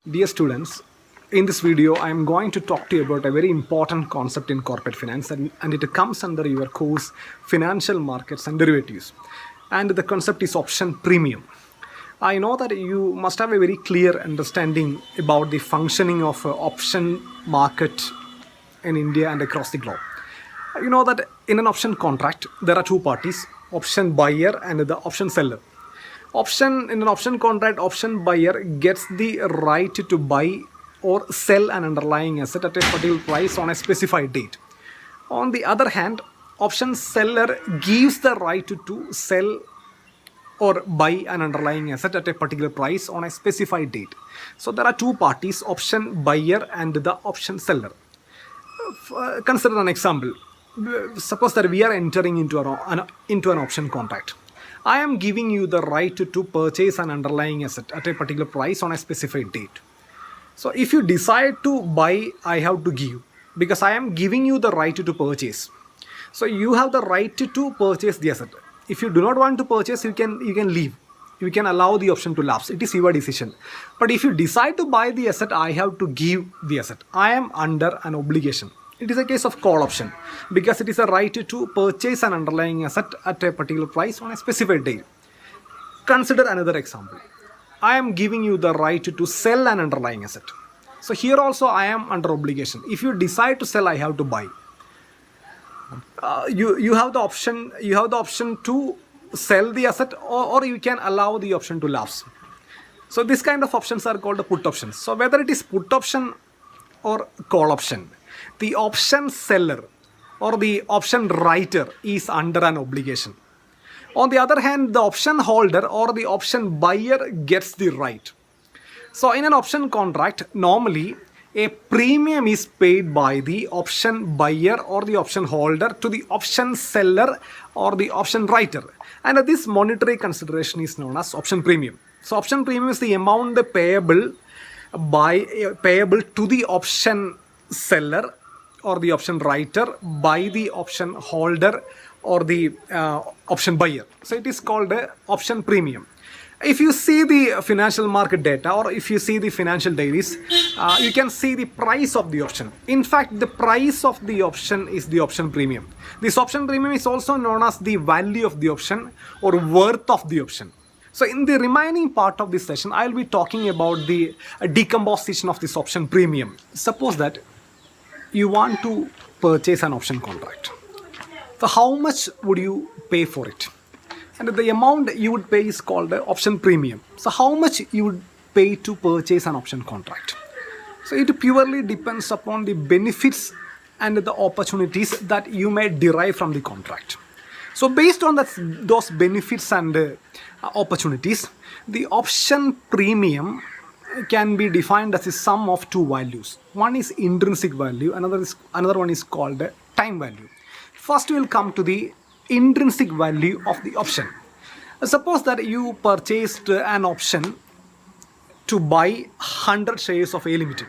Dear students, in this video I am going to talk to you about a very important concept in corporate finance and it comes under your course Financial Markets and Derivatives, and the concept is option premium. I know that you must have a very clear understanding about the functioning of option market in India and across the globe. You know that in an option contract there are two parties, option buyer and the option seller. In an option contract, option buyer gets the right to buy or sell an underlying asset at a particular price on a specified date. On the other hand, option seller gives the right to sell or buy an underlying asset at a particular price on a specified date. So there are two parties, option buyer and the option seller. Consider an example. Suppose that we are entering into an option contract. I am giving you the right to purchase an underlying asset at a particular price on a specified date. So if you decide to buy, I have to give, because I am giving you the right to purchase. So you have the right to purchase the asset. If you do not want to purchase, you can leave. You can allow the option to lapse. It is your decision. But if you decide to buy the asset, I have to give the asset. I am under an obligation. It is a case of call option because it is a right to purchase an underlying asset at a particular price on a specified date. Consider another example. I am giving you the right to sell an underlying asset. So here also I am under obligation. If you decide to sell, I have to buy. You have the option. You have the option to sell the asset, or you can allow the option to lapse. So this kind of options are called the put options. So whether it is put option or call option, the option seller or the option writer is under an obligation. On the other hand, the option holder or the option buyer gets the right. So in an option contract, normally a premium is paid by the option buyer or the option holder to the option seller or the option writer. And this monetary consideration is known as option premium. So option premium is the amount payable to the option seller or the option writer by the option holder or the option buyer. So it is called option premium. If you see the financial market data or if you see the financial dailies, you can see the price of the option. In fact, the price of the option is the option premium. This option premium is also known as the value of the option or worth of the option. So in the remaining part of this session, I will be talking about the decomposition of this option premium. Suppose that you want to purchase an option contract. So how much would you pay for it? And the amount you would pay is called the option premium. So how much you would pay to purchase an option contract? So it purely depends upon the benefits and the opportunities that you may derive from the contract. So based on those benefits and opportunities, the option premium can be defined as a sum of two values. One is intrinsic value, another one is called time value. First we will come to the intrinsic value of the option. Suppose that you purchased an option to buy 100 shares of A Limited.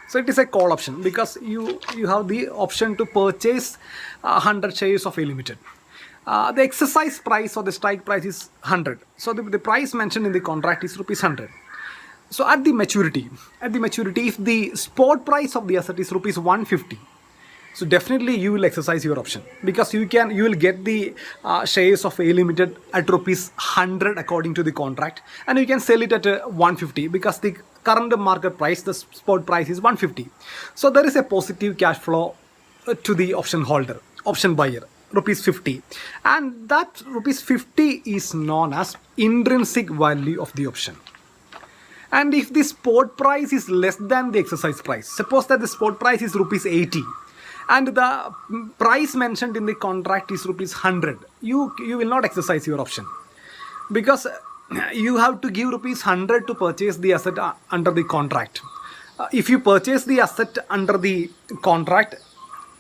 So it is a call option because you have the option to purchase 100 shares of A Limited. The exercise price or the strike price is 100. So the price mentioned in the contract is rupees 100. So at the maturity, if the spot price of the asset is rupees 150, so definitely you will exercise your option because you will get the shares of A Limited at rupees 100 according to the contract, and you can sell it at 150 because the current market price, the spot price is 150. So there is a positive cash flow to the option holder, option buyer, rupees 50, and that rupees 50 is known as intrinsic value of the option. And if the spot price is less than the exercise price, suppose that the spot price is rupees 80 and the price mentioned in the contract is rupees 100, you will not exercise your option because you have to give rupees 100 to purchase the asset under the contract. If you purchase the asset under the contract,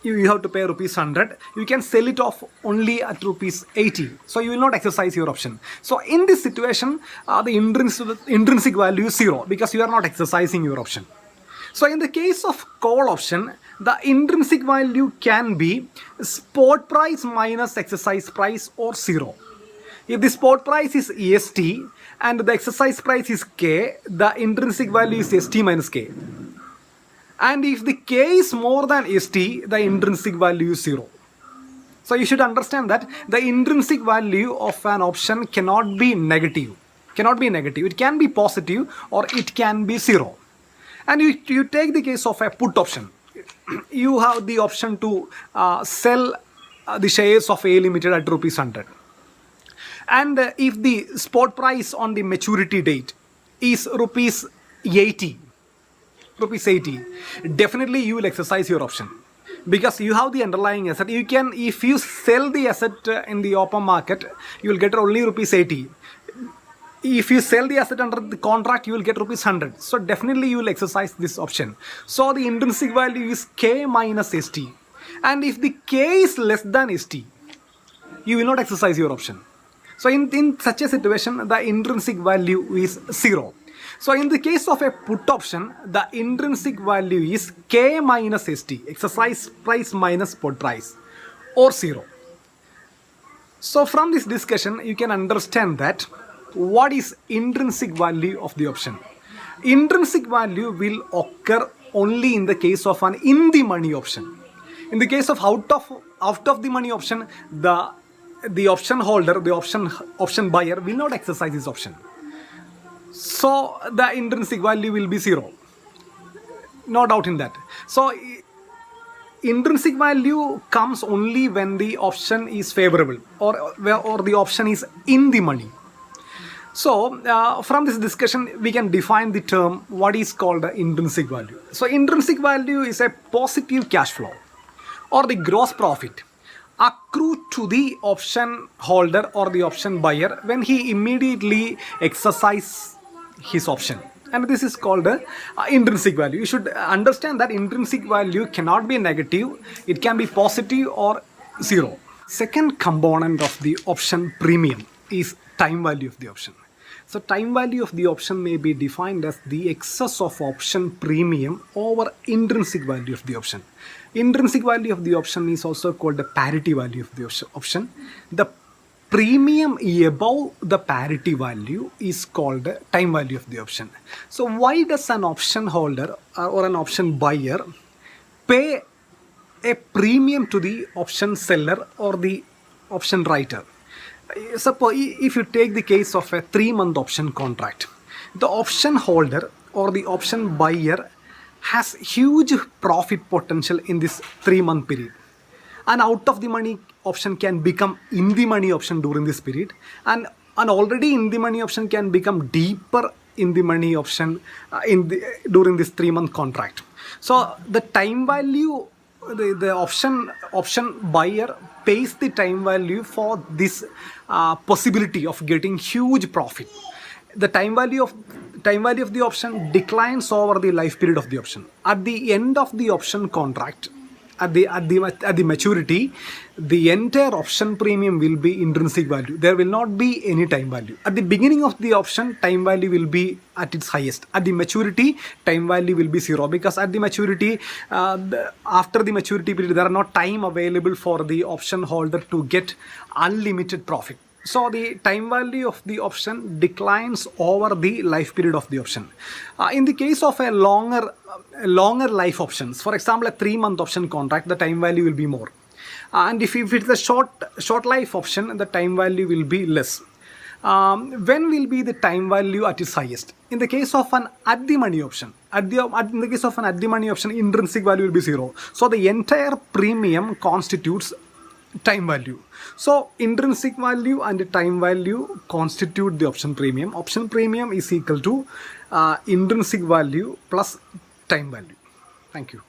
you have to pay rupees 100. You can sell it off only at rupees 80. So you will not exercise your option. So in this situation, the intrinsic value is 0 because you are not exercising your option. So in the case of call option, the intrinsic value can be spot price minus exercise price or 0. If the spot price is EST and the exercise price is K, the intrinsic value is ST minus K. And if the K is more than ST, the intrinsic value is 0. So you should understand that the intrinsic value of an option cannot be negative. It can be positive or it can be 0. And you take the case of a put option. You have the option to sell the shares of A Limited at rupees 100. And if the spot price on the maturity date is rupees 80, definitely you will exercise your option, because you have the underlying asset. You can, if you sell the asset in the open market, you will get only rupees 80. If you sell the asset under the contract, you will get rupees 100. So definitely you will exercise this option. So the intrinsic value is K minus ST. And if the K is less than ST, you will not exercise your option. So in such a situation, the intrinsic value is 0. So in the case of a put option, the intrinsic value is K minus ST, exercise price minus spot price, or 0. So from this discussion, you can understand that what is intrinsic value of the option. Intrinsic value will occur only in the case of an in the money option. In the case of out of the money option, the option holder, the option buyer will not exercise his option. So the intrinsic value will be 0. No doubt in that. So intrinsic value comes only when the option is favorable or the option is in the money. So from this discussion, we can define the term what is called the intrinsic value. So intrinsic value is a positive cash flow or the gross profit accrued to the option holder or the option buyer when he immediately exercises his option. And this is called intrinsic value. You should understand that intrinsic value cannot be negative. It can be positive or 0. Second component of the option premium is time value of the option. So time value of the option may be defined as the excess of option premium over intrinsic value of the option. Intrinsic value of the option is also called the parity value of the option. The premium above the parity value is called the time value of the option. So why does an option holder or an option buyer pay a premium to the option seller or the option writer? Suppose if you take the case of a 3-month option contract, the option holder or the option buyer has huge profit potential in this 3-month period. An out of the money option can become in the money option during this period, and an already in the money option can become deeper in the money option during this 3-month contract. So the time value, the option buyer pays the time value for this possibility of getting huge profit. The time value of the option declines over the life period of the option. At the end of the option contract, at the maturity, the entire option premium will be intrinsic value. There will not be any time value. At the beginning of the option, time value will be at its highest. At the maturity, time value will be 0, because at the maturity, after the maturity period, there are no time available for the option holder to get unlimited profit. So the time value of the option declines over the life period of the option. In the case of a longer life options, for example, a 3-month option contract, the time value will be more. And if it's a short life option, the time value will be less. When will be the time value at its highest? In the case of an at the money option, in the case of an at the money option, intrinsic value will be 0. So the entire premium constitutes time value. So intrinsic value and time value constitute the option premium. Option premium is equal to intrinsic value plus time value. Thank you.